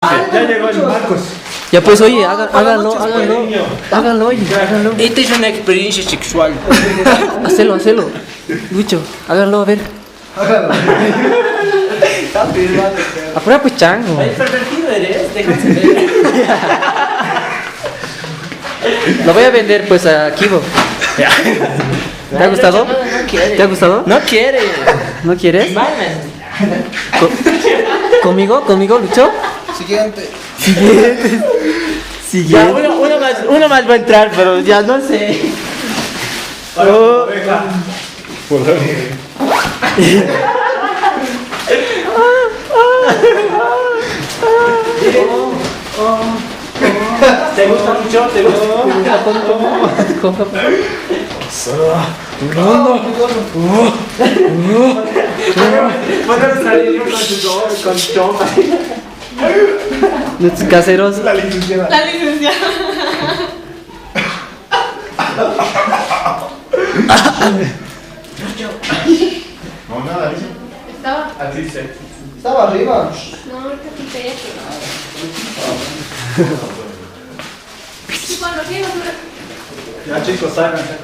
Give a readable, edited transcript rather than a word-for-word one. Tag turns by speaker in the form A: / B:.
A: Ya llegó el Marcos.
B: Ya pues oye, háganlo, oye, háganlo.
C: Esta es una experiencia sexual.
B: Hacelo. Lucho, háganlo, a ver. Apura pues chango.
C: Ay, pervertido eres, déjame ver.
B: Lo voy a vender pues a Kibo. ¿Te ha gustado?
C: No quiere.
B: ¿Te ha gustado?
C: No quiere.
B: ¿No quieres?
C: Mames.
B: ¿Conmigo, Lucho?
D: Siguiente.
C: Ya, uno más va a entrar, pero ya no sé.
A: Oh.
C: ¿Te gusta mucho? ¿Te gusta? Podemos salir con chompa.
B: Los caseros.
A: La licenciada.
E: La licenciada.
A: No, nada, dice.
E: Estaba.
A: Así se.
D: Estaba arriba.
E: No, ahorita quité ya que. Sí, cuando quieras.
A: Ya chicos, salgan, se acabó.